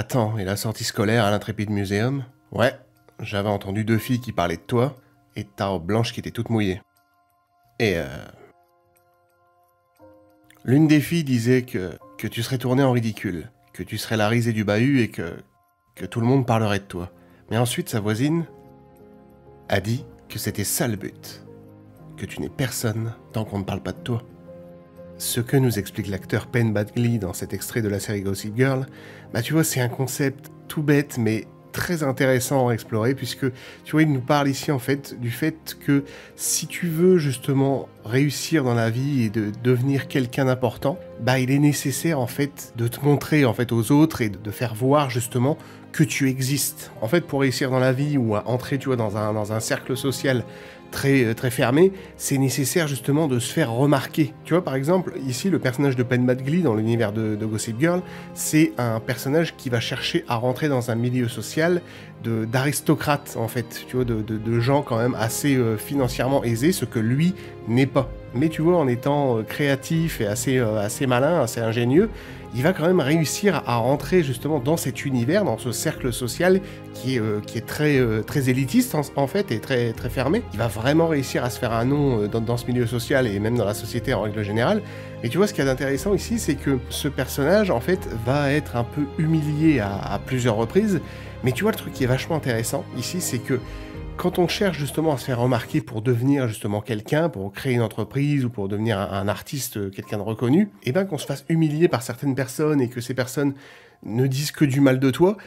Attends, et la sortie scolaire à l'Intrépide Museum? Ouais, j'avais entendu 2 filles qui parlaient de toi, et de ta robe blanche qui était toute mouillée. Et l'une des filles disait que tu serais tourné en ridicule, que tu serais la risée du bahut et que tout le monde parlerait de toi. Mais ensuite, sa voisine a dit que c'était ça le but, que tu n'es personne tant qu'on ne parle pas de toi. Ce que nous explique l'acteur Penn Badgley dans cet extrait de la série Gossip Girl, bah tu vois, c'est un concept tout bête mais très intéressant à explorer puisque, tu vois, il nous parle ici en fait du fait que si tu veux justement réussir dans la vie et de devenir quelqu'un d'important, bah il est nécessaire en fait de te montrer en fait aux autres et de faire voir justement que tu existes. En fait, pour réussir dans la vie ou à entrer, tu vois, dans un cercle social très fermé, c'est nécessaire justement de se faire remarquer. Tu vois, par exemple, ici, le personnage de Penn Badgley dans l'univers de Gossip Girl, c'est un personnage qui va chercher à rentrer dans un milieu social d'aristocrates, en fait, tu vois, de gens quand même assez financièrement aisés, ce que lui n'est pas. Mais tu vois, en étant créatif et assez malin, assez ingénieux, il va quand même réussir à rentrer justement dans cet univers, dans ce cercle social qui est très élitiste en fait et très fermé. Il va vraiment réussir à se faire un nom dans ce milieu social et même dans la société en règle générale. Mais tu vois, ce qui est intéressant ici, c'est que ce personnage en fait va être un peu humilié à plusieurs reprises. Mais tu vois, le truc qui est vachement intéressant ici, c'est que quand on cherche justement à se faire remarquer pour devenir justement quelqu'un, pour créer une entreprise ou pour devenir un artiste, quelqu'un de reconnu, et bien qu'on se fasse humilier par certaines personnes et que ces personnes ne disent que du mal de toi,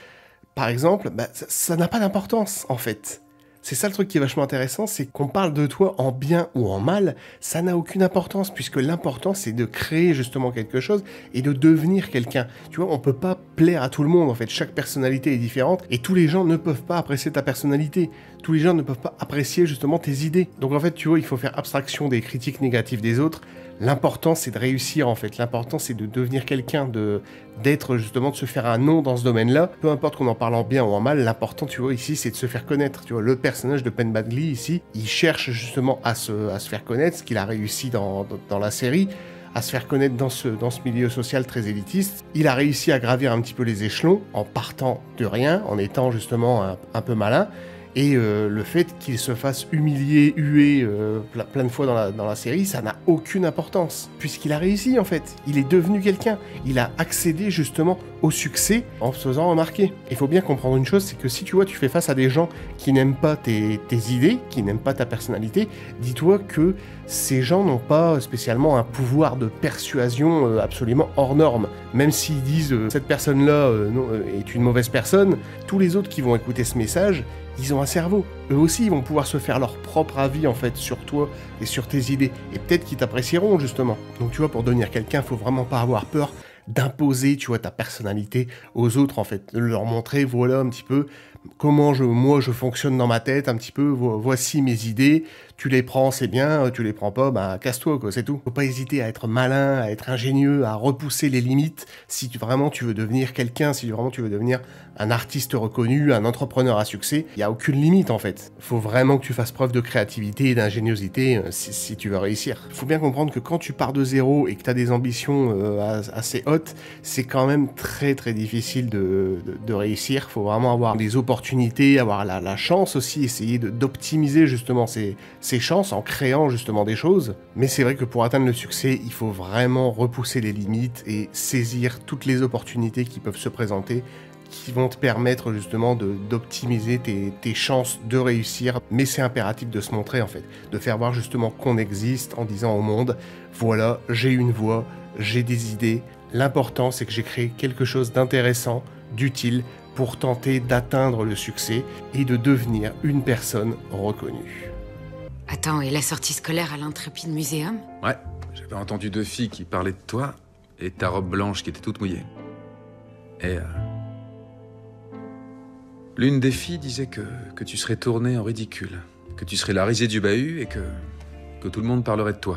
par exemple, bah, ça n'a pas d'importance en fait. C'est ça le truc qui est vachement intéressant, c'est qu'on parle de toi en bien ou en mal, ça n'a aucune importance, puisque l'important c'est de créer justement quelque chose et de devenir quelqu'un. Tu vois, on peut pas plaire à tout le monde en fait, chaque personnalité est différente et tous les gens ne peuvent pas apprécier ta personnalité, tous les gens ne peuvent pas apprécier justement tes idées. Donc en fait, tu vois, il faut faire abstraction des critiques négatives des autres. L'important c'est de réussir en fait, l'important c'est de devenir quelqu'un, d'être justement, de se faire un nom dans ce domaine-là, peu importe qu'on en parle en bien ou en mal, l'important tu vois ici c'est de se faire connaître, tu vois, le personnage de Penn Badgley ici, il cherche justement à se faire connaître, ce qu'il a réussi dans la série, à se faire connaître dans ce milieu social très élitiste. Il a réussi à gravir un petit peu les échelons en partant de rien, en étant justement un peu malin. Et le fait qu'il se fasse humilier, huer plein de fois dans la série, ça n'a aucune importance. Puisqu'il a réussi en fait, il est devenu quelqu'un. Il a accédé justement au succès en se faisant remarquer. Il faut bien comprendre une chose, c'est que si tu vois, tu fais face à des gens qui n'aiment pas tes idées, qui n'aiment pas ta personnalité, dis-toi que ces gens n'ont pas spécialement un pouvoir de persuasion absolument hors norme. Même s'ils disent cette personne-là est une mauvaise personne, tous les autres qui vont écouter ce message, ils ont un cerveau. Eux aussi, ils vont pouvoir se faire leur propre avis, en fait, sur toi et sur tes idées. Et peut-être qu'ils t'apprécieront, justement. Donc, tu vois, pour devenir quelqu'un, faut vraiment pas avoir peur d'imposer, tu vois, ta personnalité aux autres, en fait. De leur montrer, voilà, un petit peu comment moi, je fonctionne dans ma tête, un petit peu, voici mes idées, tu les prends, c'est bien, tu les prends pas, bah, casse-toi, quoi, c'est tout. Faut pas hésiter à être malin, à être ingénieux, à repousser les limites, si vraiment tu veux devenir quelqu'un, si vraiment tu veux devenir un artiste reconnu, un entrepreneur à succès, il y a aucune limite, en fait. Faut vraiment que tu fasses preuve de créativité et d'ingéniosité si tu veux réussir. Faut bien comprendre que quand tu pars de zéro et que tu as des ambitions assez hautes, c'est quand même très difficile de réussir. Faut vraiment avoir des opportunités, avoir la chance aussi, essayer d'optimiser justement ces chances en créant justement des choses. Mais c'est vrai que pour atteindre le succès, il faut vraiment repousser les limites et saisir toutes les opportunités qui peuvent se présenter, qui vont te permettre justement d'optimiser tes chances de réussir. Mais c'est impératif de se montrer en fait, de faire voir justement qu'on existe en disant au monde, voilà, j'ai une voix, j'ai des idées. L'important c'est que j'ai créé quelque chose d'intéressant, d'utile, pour tenter d'atteindre le succès et de devenir une personne reconnue. Attends, et la sortie scolaire à l'Intrépide Museum? Ouais, j'avais entendu 2 filles qui parlaient de toi et de ta robe blanche qui était toute mouillée. Et l'une des filles disait que tu serais tourné en ridicule, que tu serais la risée du bahut et que tout le monde parlerait de toi.